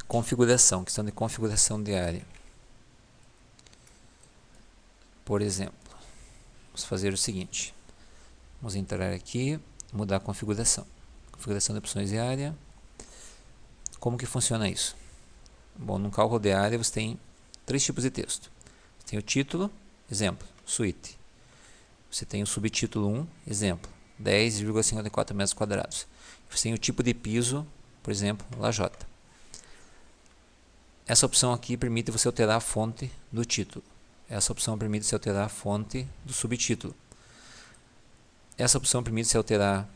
Configuração, questão de configuração de área. Por exemplo, vamos fazer o seguinte. Vamos entrar aqui, mudar a configuração. Configuração de opções de área. Como que funciona isso? Bom, no cálculo de área você tem três tipos de texto. Você tem o título, exemplo, suíte. Você tem o subtítulo 1, exemplo, 10,54 metros quadrados. Você tem o tipo de piso, por exemplo, lajota. Essa opção aqui permite você alterar a fonte do título. Essa opção permite você alterar a fonte do subtítulo. Essa opção permite você alterar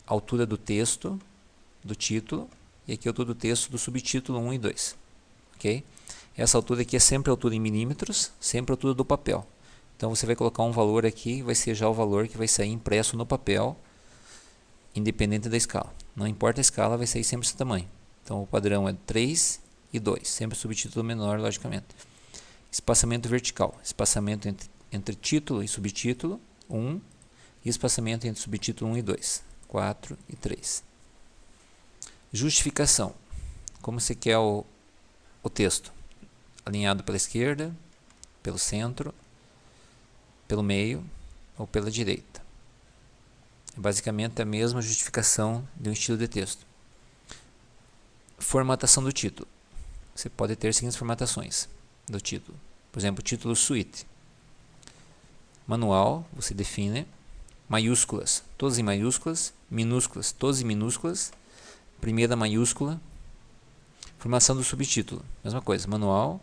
a altura do texto, do título, e aqui a altura do texto do subtítulo 1 e 2. Ok? Essa altura aqui é sempre a altura em milímetros, sempre a altura do papel. Então você vai colocar um valor aqui, vai ser já o valor que vai sair impresso no papel, independente da escala. Não importa a escala, vai sair sempre esse tamanho. Então o padrão é 3 e 2, sempre o subtítulo menor, logicamente. Espaçamento vertical, espaçamento entre título e subtítulo, 1, e espaçamento entre subtítulo 1 e 2, 4 e 3. Justificação, como você quer o texto? Alinhado pela esquerda, pelo centro, pelo meio ou pela direita. É basicamente a mesma justificação de um estilo de texto. Formatação do título. Você pode ter as seguintes formatações do título. Por exemplo, título suíte. Manual, você define. Maiúsculas, todas em maiúsculas. Minúsculas, todas em minúsculas. Primeira maiúscula. Formação do subtítulo. Mesma coisa, manual.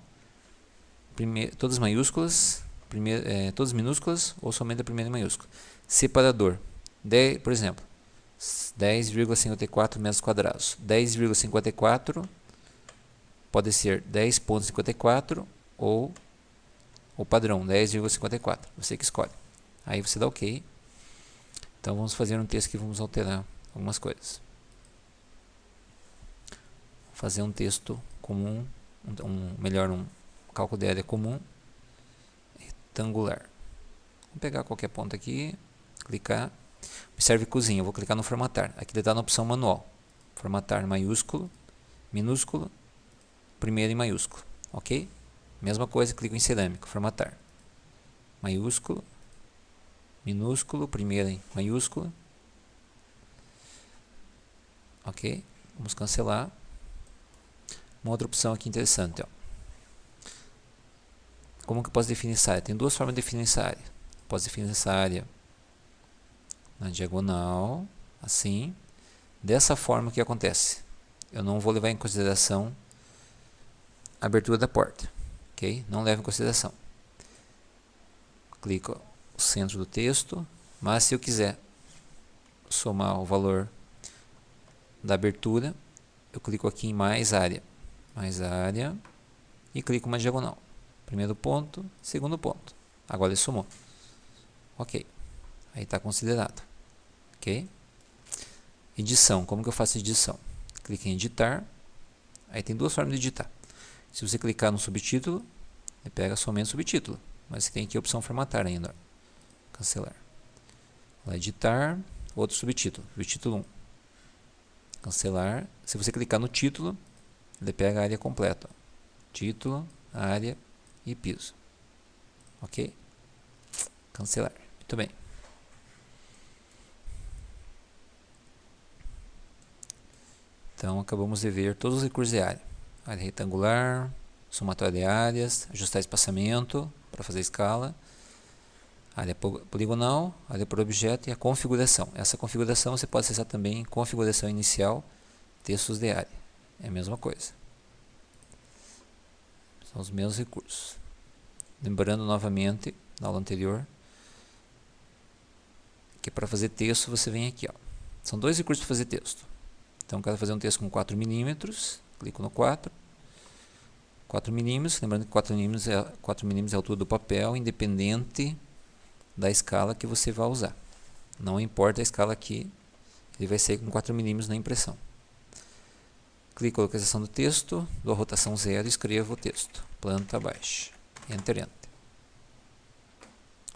Todas maiúsculas. Todas minúsculas ou somente a primeira em maiúscula. Separador. Por exemplo, 10,54 metros quadrados. 10,54 pode ser 10,54 ou o padrão 10,54. Você que escolhe. Aí você dá OK. Então vamos fazer um texto que vamos alterar algumas coisas. Fazer um texto comum, um cálculo de área comum, retangular. Vou pegar qualquer ponto aqui, clicar. Observe cozinha, eu vou clicar no formatar. Aqui ele está na opção manual. Formatar maiúsculo, minúsculo, primeiro em maiúsculo. Ok? Mesma coisa, clico em cerâmico, formatar. Maiúsculo, minúsculo, primeiro em maiúsculo. Ok? Vamos cancelar. Uma outra opção aqui interessante. Ó. Como que eu posso definir essa área? Tem duas formas de definir essa área. Posso definir essa área na diagonal, assim. Dessa forma, o que acontece? Eu não vou levar em consideração a abertura da porta. Ok? Não levo em consideração. Clico no centro do texto. Mas se eu quiser somar o valor da abertura, eu clico aqui em mais área. Mais área. E clico uma diagonal. Primeiro ponto, segundo ponto. Agora ele somou. Ok. Aí está considerado. Ok? Edição. Como que eu faço edição? Clique em editar. Aí tem duas formas de editar. Se você clicar no subtítulo, ele pega somente o subtítulo. Mas você tem aqui a opção formatar ainda. Cancelar. Vai editar. Outro subtítulo. Subtítulo 1. Cancelar. Se você clicar no título, ele pega a área completa. Título, área e piso. Ok? Cancelar. Muito bem. Então, acabamos de ver todos os recursos de área. Área retangular, somatória de áreas, ajustar espaçamento para fazer escala, área poligonal, área por objeto e a configuração. Essa configuração você pode acessar também em configuração inicial, textos de área. É a mesma coisa. São os mesmos recursos. Lembrando novamente, na aula anterior, que para fazer texto você vem aqui. Ó. São dois recursos para fazer texto. Então, eu quero fazer um texto com 4 milímetros. Clico no 4. 4 milímetros. Lembrando que 4 milímetros é a altura do papel, independente da escala que você vai usar. Não importa a escala aqui, ele vai sair com 4 milímetros na impressão. Clico em localização do texto, dou a rotação 0 e escrevo o texto. Planta baixa. Enter, Enter.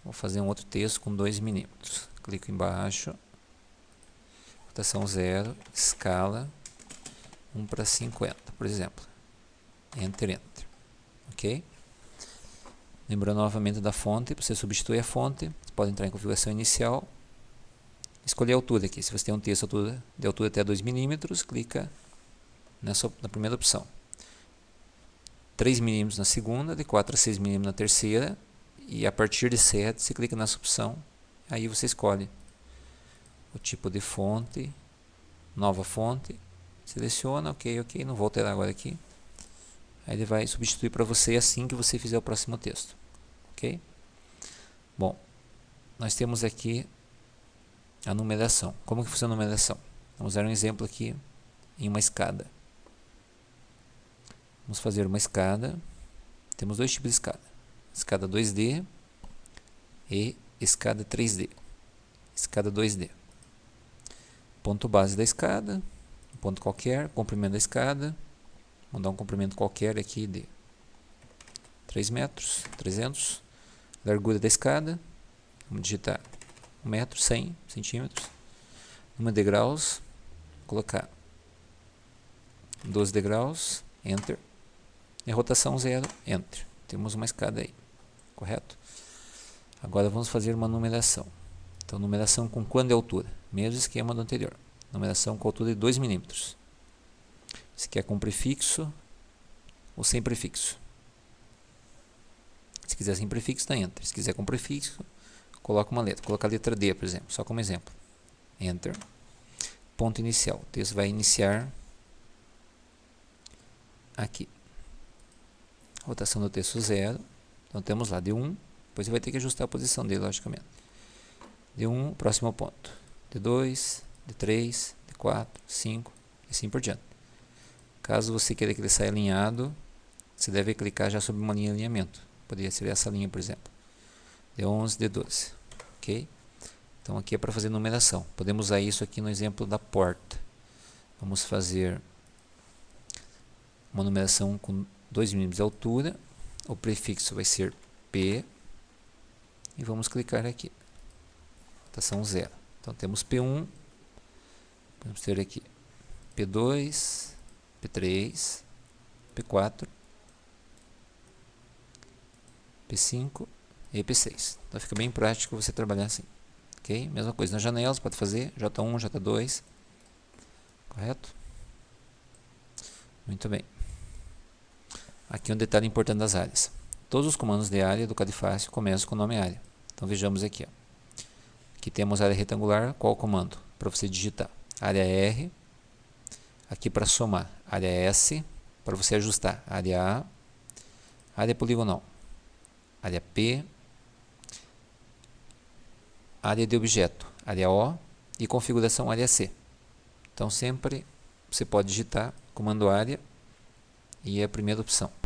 Vou fazer um outro texto com 2 milímetros. Clico embaixo. Rotação 0, escala 1 para 50, por exemplo. Enter, Enter. Ok? Lembrando novamente da fonte, você substitui a fonte, você pode entrar em configuração inicial, escolher a altura aqui. Se você tem um texto de altura até 2 milímetros, clica na primeira opção. 3 milímetros na segunda, de 4 a 6 milímetros na terceira, e a partir de 7 você clica nessa opção, aí você escolhe o tipo de fonte, nova fonte, seleciona, ok, não vou alterar agora aqui. Aí ele vai substituir para você assim que você fizer o próximo texto, ok? Bom, nós temos aqui a numeração. Como que funciona a numeração? Vamos dar um exemplo aqui em uma escada. Vamos fazer uma escada. Temos dois tipos de escada: escada 2D e escada 3D. Escada 2D. Ponto base da escada, um ponto qualquer, comprimento da escada. Vamos dar um comprimento qualquer aqui de 3 metros, 300. Largura da escada, vamos digitar 1 metro, 100 centímetros. Número de degraus, colocar 12 degraus, Enter. E rotação 0, Enter. Temos uma escada aí, correto? Agora vamos fazer uma numeração. Então, numeração com quanto de altura? Mesmo esquema do anterior. Numeração com altura de 2 milímetros. Se quer com prefixo ou sem prefixo. Se quiser sem prefixo, dá Enter. Se quiser com prefixo, coloca uma letra. Coloca a letra D, por exemplo, só como exemplo. Enter. Ponto inicial. O texto vai iniciar aqui. Rotação do texto 0. Então temos lá D1. Depois você vai ter que ajustar a posição dele, logicamente. D1, próximo ponto. D2, D3, D4, 5 e assim por diante. Caso você queira que ele saia alinhado, você deve clicar já sobre uma linha de alinhamento. Poderia ser essa linha, por exemplo. D11, D12. Ok? Então aqui é para fazer numeração. Podemos usar isso aqui no exemplo da porta. Vamos fazer uma numeração com 2 milímetros de altura. O prefixo vai ser P. E vamos clicar aqui. Rotação 0. Então temos P1. Vamos ter aqui P2, P3, P4, P5 e P6. Então fica bem prático você trabalhar assim. Ok? Mesma coisa nas janelas, pode fazer J1, J2. Correto? Muito bem. Aqui um detalhe importante das áreas. Todos os comandos de área do Cadifácil começam com o nome área. Então vejamos aqui. Ó. Aqui temos área retangular. Qual o comando? Para você digitar. Área R. Aqui para somar. Área S. Para você ajustar. Área A. Área poligonal. Área P. Área de objeto. Área O. E configuração área C. Então sempre você pode digitar comando área e a primeira opção.